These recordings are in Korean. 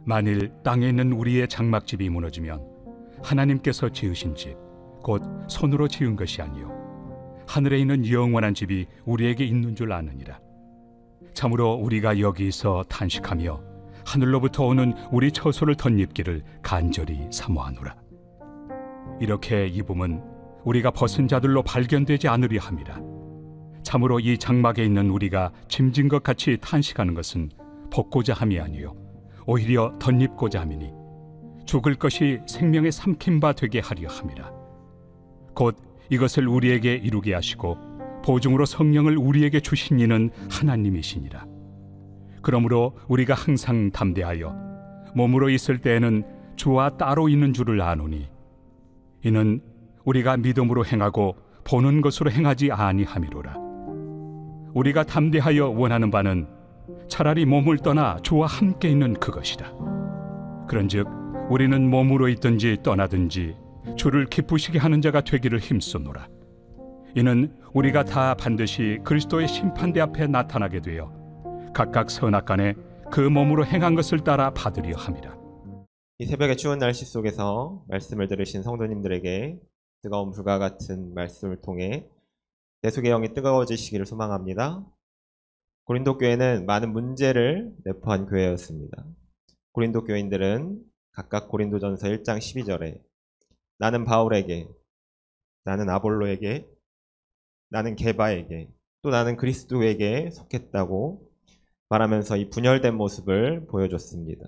만일 땅에 있는 우리의 장막집이 무너지면 하나님께서 지으신 집, 곧 손으로 지은 것이 아니요 하늘에 있는 영원한 집이 우리에게 있는 줄 아느니라. 참으로 우리가 여기서 탄식하며 하늘로부터 오는 우리 처소를 덧입기를 간절히 사모하노라. 이렇게 입음은 우리가 벗은 자들로 발견되지 않으려 함이라. 참으로 이 장막에 있는 우리가 짐진 것 같이 탄식하는 것은 벗고자 함이 아니요 오히려 덧입고자 함이니 죽을 것이 생명의 삼킨 바 되게 하려 함이라. 곧 이것을 우리에게 이루게 하시고 보증으로 성령을 우리에게 주신 이는 하나님이시니라. 그러므로 우리가 항상 담대하여 몸으로 있을 때에는 주와 따로 있는 줄을 아노니 이는 우리가 믿음으로 행하고 보는 것으로 행하지 아니함이로라. 우리가 담대하여 원하는 바는 차라리 몸을 떠나 주와 함께 있는 그것이라. 그런즉 우리는 몸으로 있든지 떠나든지 주를 기쁘시게 하는 자가 되기를 힘쓰노라. 이는 우리가 다 반드시 그리스도의 심판대 앞에 나타나게 되어 각각 선악간에 그 몸으로 행한 것을 따라 받으려 함이라. 이 새벽의 추운 날씨 속에서 말씀을 들으신 성도님들에게 뜨거운 불과 같은 말씀을 통해 내 속의 영이 뜨거워지시기를 소망합니다. 고린도 교회는 많은 문제를 내포한 교회였습니다. 고린도 교인들은 각각 고린도전서 1장 12절에 나는 바울에게, 나는 아볼로에게, 나는 게바에게, 또 나는 그리스도에게 속했다고 말하면서 이 분열된 모습을 보여줬습니다.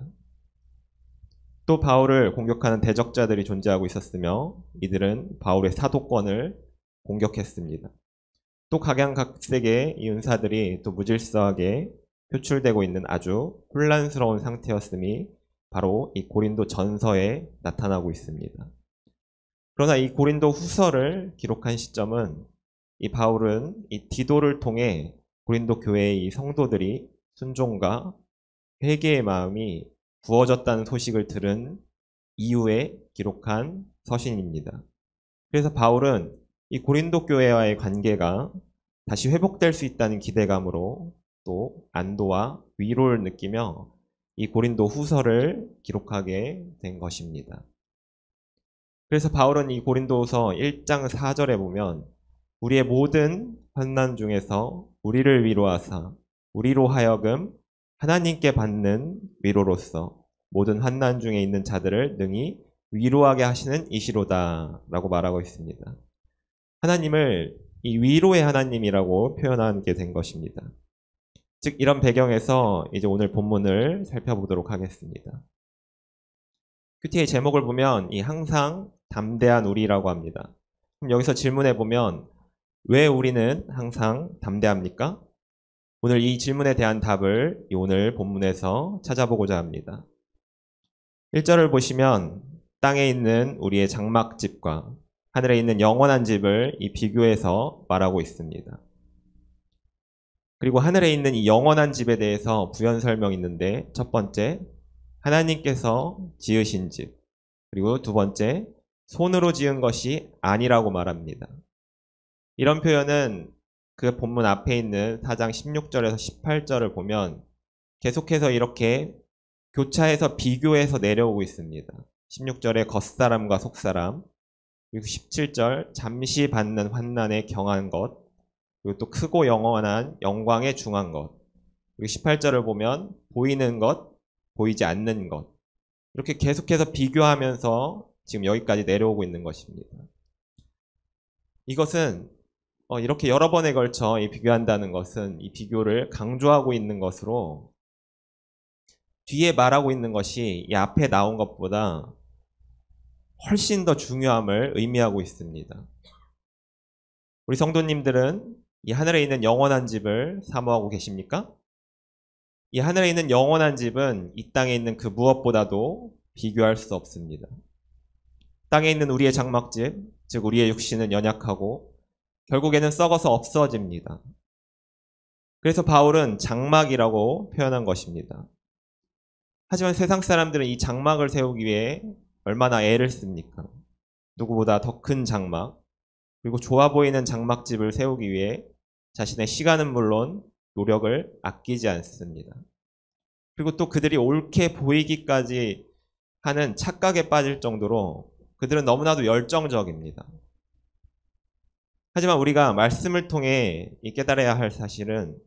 또 바울을 공격하는 대적자들이 존재하고 있었으며 이들은 바울의 사도권을 공격했습니다. 또 각양각색의 이 은사들이 또 무질서하게 표출되고 있는 아주 혼란스러운 상태였음이 바로 이 고린도 전서에 나타나고 있습니다. 그러나 이 고린도 후서를 기록한 시점은 이 바울은 이 디도를 통해 고린도 교회의 이 성도들이 순종과 회개의 마음이 부어졌다는 소식을 들은 이후에 기록한 서신입니다. 그래서 바울은 이 고린도 교회와의 관계가 다시 회복될 수 있다는 기대감으로 또 안도와 위로를 느끼며 이 고린도 후서를 기록하게 된 것입니다. 그래서 바울은 이 고린도후서 1장 4절에 보면 우리의 모든 환난 중에서 우리를 위로하사 우리로 하여금 하나님께 받는 위로로서 모든 환난 중에 있는 자들을 능히 위로하게 하시는 이시로다 라고 말하고 있습니다. 하나님을 이 위로의 하나님이라고 표현하게 된 것입니다. 즉 이런 배경에서 이제 오늘 본문을 살펴보도록 하겠습니다. 큐티의 제목을 보면 이 항상 담대한 우리라고 합니다. 그럼 여기서 질문해 보면 왜 우리는 항상 담대합니까? 오늘 이 질문에 대한 답을 오늘 본문에서 찾아보고자 합니다. 1절을 보시면 땅에 있는 우리의 장막집과 하늘에 있는 영원한 집을 이 비교해서 말하고 있습니다. 그리고 하늘에 있는 이 영원한 집에 대해서 부연 설명이 있는데 첫 번째, 하나님께서 지으신 집, 그리고 두 번째, 손으로 지은 것이 아니라고 말합니다. 이런 표현은 그 본문 앞에 있는 4장 16절에서 18절을 보면 계속해서 이렇게 교차해서 비교해서 내려오고 있습니다. 16절에 겉사람과 속사람, 그리고 17절 잠시 받는 환난에 경한 것, 그리고 또 크고 영원한 영광에 중한 것, 그리고 18절을 보면 보이는 것, 보이지 않는 것, 이렇게 계속해서 비교하면서 지금 여기까지 내려오고 있는 것입니다. 이것은 이렇게 여러 번에 걸쳐 비교한다는 것은 이 비교를 강조하고 있는 것으로 뒤에 말하고 있는 것이 이 앞에 나온 것보다 훨씬 더 중요함을 의미하고 있습니다. 우리 성도님들은 이 하늘에 있는 영원한 집을 사모하고 계십니까? 이 하늘에 있는 영원한 집은 이 땅에 있는 그 무엇보다도 비교할 수 없습니다. 땅에 있는 우리의 장막집, 즉 우리의 육신은 연약하고 결국에는 썩어서 없어집니다. 그래서 바울은 장막이라고 표현한 것입니다. 하지만 세상 사람들은 이 장막을 세우기 위해 얼마나 애를 씁니까? 누구보다 더 큰 장막, 그리고 좋아 보이는 장막집을 세우기 위해 자신의 시간은 물론 노력을 아끼지 않습니다. 그리고 또 그들이 옳게 보이기까지 하는 착각에 빠질 정도로 그들은 너무나도 열정적입니다. 하지만 우리가 말씀을 통해 깨달아야 할 사실은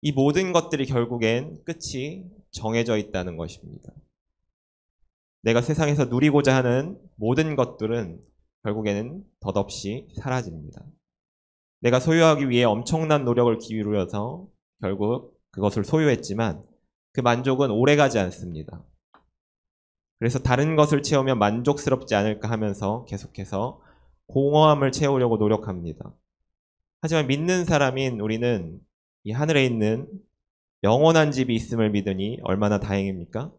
이 모든 것들이 결국엔 끝이 정해져 있다는 것입니다. 내가 세상에서 누리고자 하는 모든 것들은 결국에는 덧없이 사라집니다. 내가 소유하기 위해 엄청난 노력을 기울여서 결국 그것을 소유했지만 그 만족은 오래가지 않습니다. 그래서 다른 것을 채우면 만족스럽지 않을까 하면서 계속해서 공허함을 채우려고 노력합니다. 하지만 믿는 사람인 우리는 이 하늘에 있는 영원한 집이 있음을 믿으니 얼마나 다행입니까?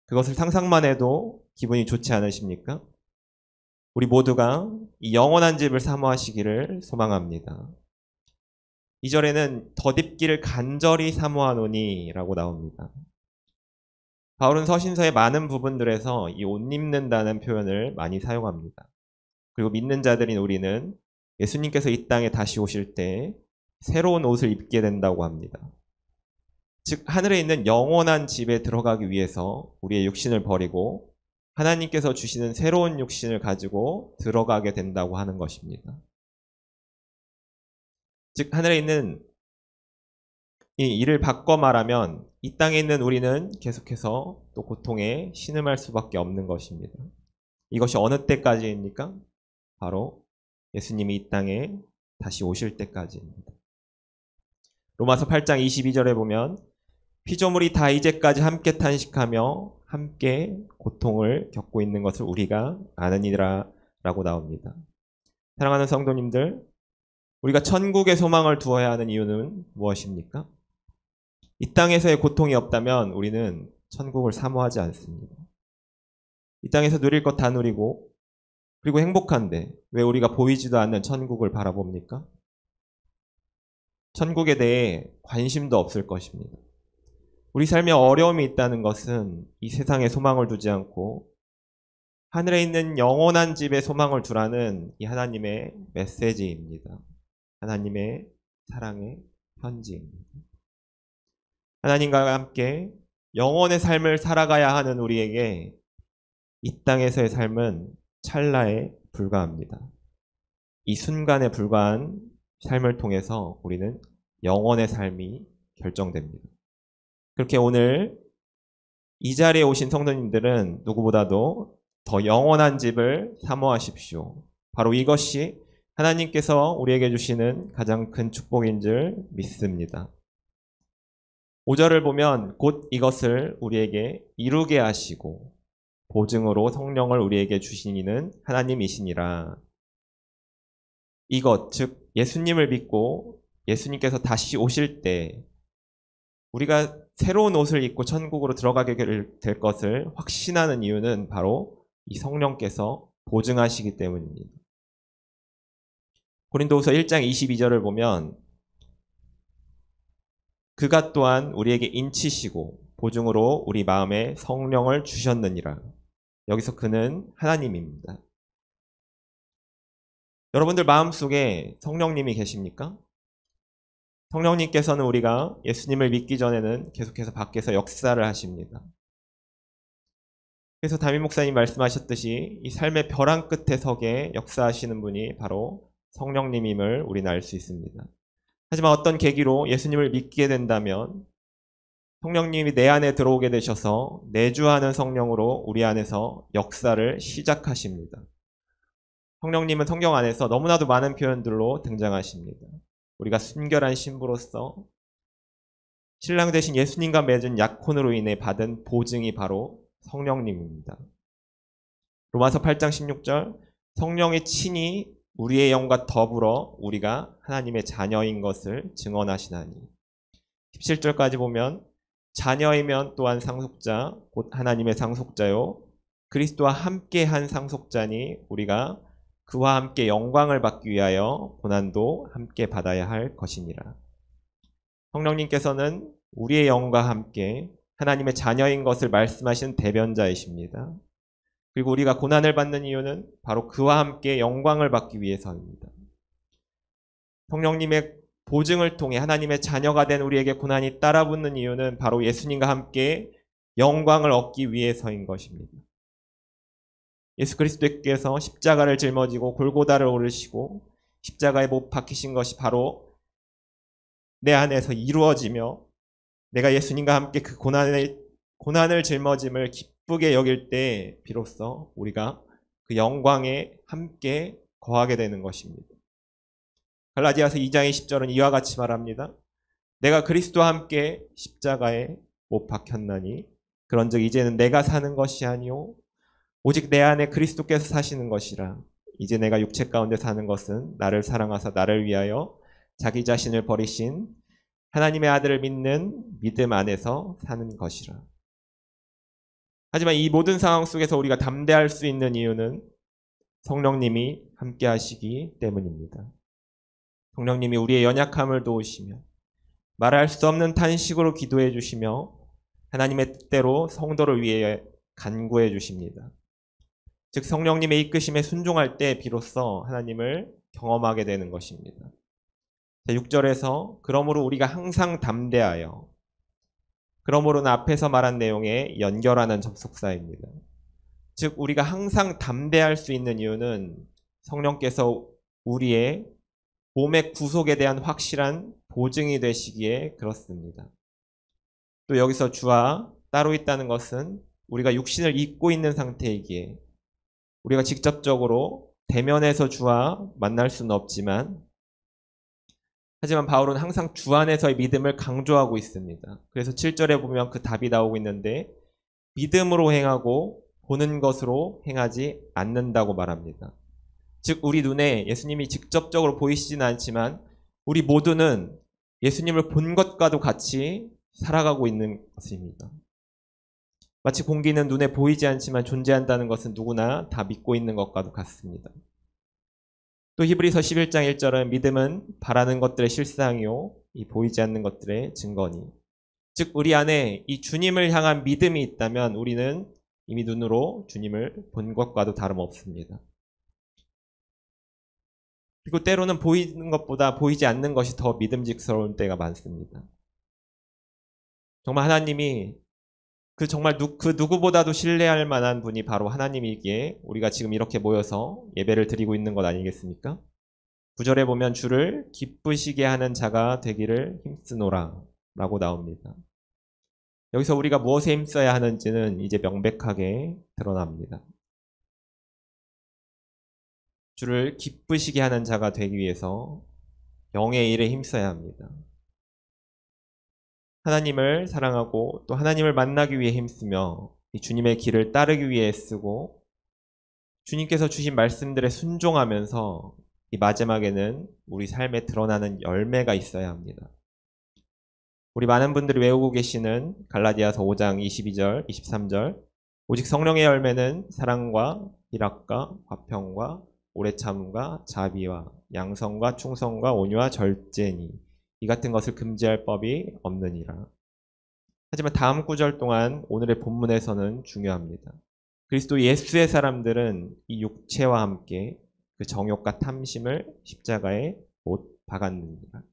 그것을 상상만 해도 기분이 좋지 않으십니까? 우리 모두가 이 영원한 집을 사모하시기를 소망합니다. 2절에는 덧입기를 간절히 사모하노니 라고 나옵니다. 바울은 서신서의 많은 부분들에서 이 옷 입는다는 표현을 많이 사용합니다. 그리고 믿는 자들인 우리는 예수님께서 이 땅에 다시 오실 때 새로운 옷을 입게 된다고 합니다. 즉 하늘에 있는 영원한 집에 들어가기 위해서 우리의 육신을 버리고 하나님께서 주시는 새로운 육신을 가지고 들어가게 된다고 하는 것입니다. 즉 하늘에 있는 이 일을 바꿔 말하면 이 땅에 있는 우리는 계속해서 또 고통에 신음할 수밖에 없는 것입니다. 이것이 어느 때까지입니까? 바로 예수님이 이 땅에 다시 오실 때까지입니다. 로마서 8장 22절에 보면 피조물이 다 이제까지 함께 탄식하며 함께 고통을 겪고 있는 것을 우리가 아느니라 라고 나옵니다. 사랑하는 성도님들, 우리가 천국의 소망을 두어야 하는 이유는 무엇입니까? 이 땅에서의 고통이 없다면 우리는 천국을 사모하지 않습니다. 이 땅에서 누릴 것 다 누리고 그리고 행복한데 왜 우리가 보이지도 않는 천국을 바라봅니까? 천국에 대해 관심도 없을 것입니다. 우리 삶에 어려움이 있다는 것은 이 세상에 소망을 두지 않고 하늘에 있는 영원한 집에 소망을 두라는 이 하나님의 메시지입니다. 하나님의 사랑의 편지입니다. 하나님과 함께 영원의 삶을 살아가야 하는 우리에게 이 땅에서의 삶은 찰나에 불과합니다. 이 순간에 불과한 삶을 통해서 우리는 영원의 삶이 결정됩니다. 그렇게 오늘 이 자리에 오신 성도님들은 누구보다도 더 영원한 집을 사모하십시오. 바로 이것이 하나님께서 우리에게 주시는 가장 큰 축복인 줄 믿습니다. 5절을 보면 곧 이것을 우리에게 이루게 하시고 보증으로 성령을 우리에게 주시니는 하나님이시니라. 이것, 즉 예수님을 믿고 예수님께서 다시 오실 때 우리가 새로운 옷을 입고 천국으로 들어가게 될 것을 확신하는 이유는 바로 이 성령께서 보증하시기 때문입니다. 고린도후서 1장 22절을 보면 그가 또한 우리에게 인치시고 보증으로 우리 마음에 성령을 주셨느니라. 여기서 그는 하나님입니다. 여러분들 마음속에 성령님이 계십니까? 성령님께서는 우리가 예수님을 믿기 전에는 계속해서 밖에서 역사를 하십니다. 그래서 담임 목사님 말씀하셨듯이 이 삶의 벼랑 끝에 서게 역사하시는 분이 바로 성령님임을 우리는 알 수 있습니다. 하지만 어떤 계기로 예수님을 믿게 된다면 성령님이 내 안에 들어오게 되셔서 내주하는 성령으로 우리 안에서 역사를 시작하십니다. 성령님은 성경 안에서 너무나도 많은 표현들로 등장하십니다. 우리가 순결한 신부로서 신랑 되신 예수님과 맺은 약혼으로 인해 받은 보증이 바로 성령님입니다. 로마서 8장 16절 성령이 친히 우리의 영과 더불어 우리가 하나님의 자녀인 것을 증언하시나니 17절까지 보면 자녀이면 또한 상속자 곧 하나님의 상속자요 그리스도와 함께한 상속자니 우리가 그와 함께 영광을 받기 위하여 고난도 함께 받아야 할 것이니라. 성령님께서는 우리의 영과 함께 하나님의 자녀인 것을 말씀하시는 대변자이십니다. 그리고 우리가 고난을 받는 이유는 바로 그와 함께 영광을 받기 위해서입니다. 성령님의 보증을 통해 하나님의 자녀가 된 우리에게 고난이 따라붙는 이유는 바로 예수님과 함께 영광을 얻기 위해서인 것입니다. 예수 그리스도께서 십자가를 짊어지고 골고다를 오르시고 십자가에 못 박히신 것이 바로 내 안에서 이루어지며 내가 예수님과 함께 그 고난을 짊어짐을 기쁘게 여길 때 비로소 우리가 그 영광에 함께 거하게 되는 것입니다. 갈라디아서 2장의 10절은 이와 같이 말합니다. 내가 그리스도와 함께 십자가에 못 박혔나니 그런즉 이제는 내가 사는 것이 아니요 오직 내 안에 그리스도께서 사시는 것이라. 이제 내가 육체 가운데 사는 것은 나를 사랑하사 나를 위하여 자기 자신을 버리신 하나님의 아들을 믿는 믿음 안에서 사는 것이라. 하지만 이 모든 상황 속에서 우리가 담대할 수 있는 이유는 성령님이 함께 하시기 때문입니다. 성령님이 우리의 연약함을 도우시며 말할 수 없는 탄식으로 기도해 주시며 하나님의 뜻대로 성도를 위해 간구해 주십니다. 즉 성령님의 이끄심에 순종할 때 비로소 하나님을 경험하게 되는 것입니다. 6절에서 그러므로 우리가 항상 담대하여, 그러므로는 앞에서 말한 내용에 연결하는 접속사입니다. 즉 우리가 항상 담대할 수 있는 이유는 성령께서 우리의 몸의 구속에 대한 확실한 보증이 되시기에 그렇습니다. 또 여기서 주와 따로 있다는 것은 우리가 육신을 입고 있는 상태이기에 우리가 직접적으로 대면해서 주와 만날 수는 없지만, 하지만 바울은 항상 주 안에서의 믿음을 강조하고 있습니다. 그래서 7절에 보면 그 답이 나오고 있는데 믿음으로 행하고 보는 것으로 행하지 않는다고 말합니다. 즉 우리 눈에 예수님이 직접적으로 보이시지는 않지만 우리 모두는 예수님을 본 것과도 같이 살아가고 있는 것입니다. 마치 공기는 눈에 보이지 않지만 존재한다는 것은 누구나 다 믿고 있는 것과도 같습니다. 또 히브리서 11장 1절은 믿음은 바라는 것들의 실상이요 이 보이지 않는 것들의 증거니. 즉 우리 안에 이 주님을 향한 믿음이 있다면 우리는 이미 눈으로 주님을 본 것과도 다름없습니다. 그리고 때로는 보이는 것보다 보이지 않는 것이 더 믿음직스러운 때가 많습니다. 정말 하나님이 정말 그 누구보다도 신뢰할 만한 분이 바로 하나님이기에 우리가 지금 이렇게 모여서 예배를 드리고 있는 것 아니겠습니까? 9절에 보면 주를 기쁘시게 하는 자가 되기를 힘쓰노라 라고 나옵니다. 여기서 우리가 무엇에 힘써야 하는지는 이제 명백하게 드러납니다. 주를 기쁘시게 하는 자가 되기 위해서 영의 일에 힘써야 합니다. 하나님을 사랑하고 또 하나님을 만나기 위해 힘쓰며 이 주님의 길을 따르기 위해 쓰고 주님께서 주신 말씀들에 순종하면서 이 마지막에는 우리 삶에 드러나는 열매가 있어야 합니다. 우리 많은 분들이 외우고 계시는 갈라디아서 5장 22절, 23절 오직 성령의 열매는 사랑과 희락과 화평과 오래 참음과 자비와 양성과 충성과 온유와 절제니 이 같은 것을 금지할 법이 없느니라. 하지만 다음 구절 동안 오늘의 본문에서는 중요합니다. 그리스도 예수의 사람들은 이 육체와 함께 그 정욕과 탐심을 십자가에 못 박았느니라.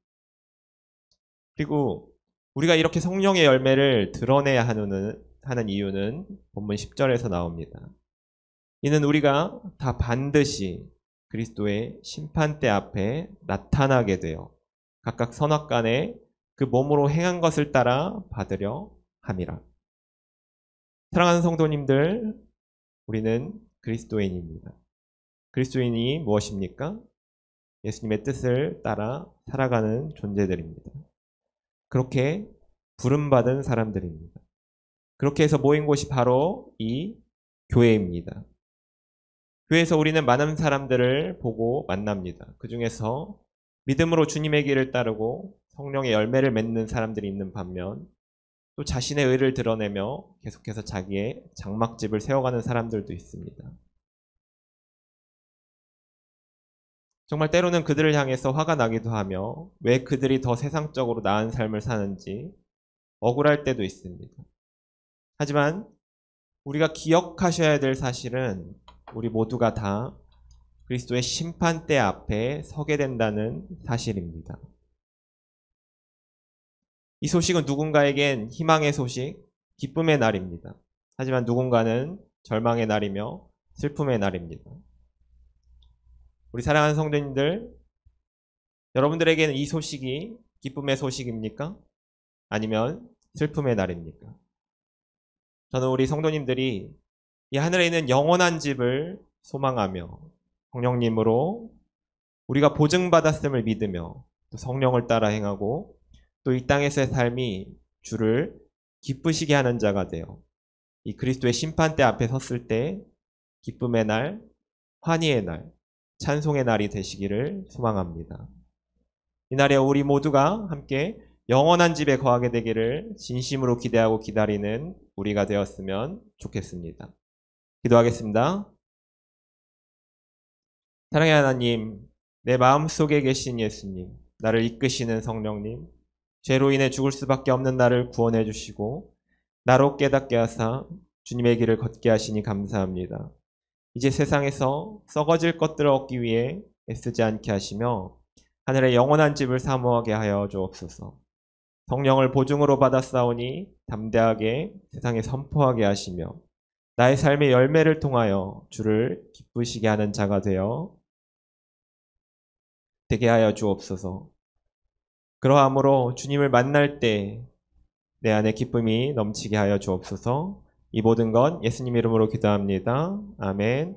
그리고 우리가 이렇게 성령의 열매를 드러내야 하는 이유는 본문 10절에서 나옵니다. 이는 우리가 다 반드시 그리스도의 심판대 앞에 나타나게 되어 각각 선악간에 그 몸으로 행한 것을 따라 받으려 함이라. 사랑하는 성도님들, 우리는 그리스도인입니다. 그리스도인이 무엇입니까? 예수님의 뜻을 따라 살아가는 존재들입니다. 그렇게 부름받은 사람들입니다. 그렇게 해서 모인 곳이 바로 이 교회입니다. 교회에서 우리는 많은 사람들을 보고 만납니다. 그 중에서 믿음으로 주님의 길을 따르고 성령의 열매를 맺는 사람들이 있는 반면 또 자신의 의를 드러내며 계속해서 자기의 장막집을 세워가는 사람들도 있습니다. 정말 때로는 그들을 향해서 화가 나기도 하며 왜 그들이 더 세상적으로 나은 삶을 사는지 억울할 때도 있습니다. 하지만 우리가 기억하셔야 될 사실은 우리 모두가 다 그리스도의 심판대 앞에 서게 된다는 사실입니다. 이 소식은 누군가에겐 희망의 소식, 기쁨의 날입니다. 하지만 누군가는 절망의 날이며 슬픔의 날입니다. 우리 사랑하는 성도님들, 여러분들에게는 이 소식이 기쁨의 소식입니까? 아니면 슬픔의 날입니까? 저는 우리 성도님들이 이 하늘에 있는 영원한 집을 소망하며 성령님으로 우리가 보증받았음을 믿으며 또 성령을 따라 행하고 또 이 땅에서의 삶이 주를 기쁘시게 하는 자가 되어 이 그리스도의 심판대 앞에 섰을 때 기쁨의 날, 환희의 날, 찬송의 날이 되시기를 소망합니다. 이 날에 우리 모두가 함께 영원한 집에 거하게 되기를 진심으로 기대하고 기다리는 우리가 되었으면 좋겠습니다. 기도하겠습니다. 사랑의 하나님, 내 마음속에 계신 예수님, 나를 이끄시는 성령님, 죄로 인해 죽을 수밖에 없는 나를 구원해 주시고 나로 깨닫게 하사 주님의 길을 걷게 하시니 감사합니다. 이제 세상에서 썩어질 것들을 얻기 위해 애쓰지 않게 하시며 하늘의 영원한 집을 사모하게 하여 주옵소서. 성령을 보증으로 받았사오니 담대하게 세상에 선포하게 하시며 나의 삶의 열매를 통하여 주를 기쁘시게 하는 자가 되게 하여 주옵소서. 그러함으로 주님을 만날 때 내 안에 기쁨이 넘치게 하여 주옵소서. 이 모든 것 예수님 이름으로 기도합니다. 아멘.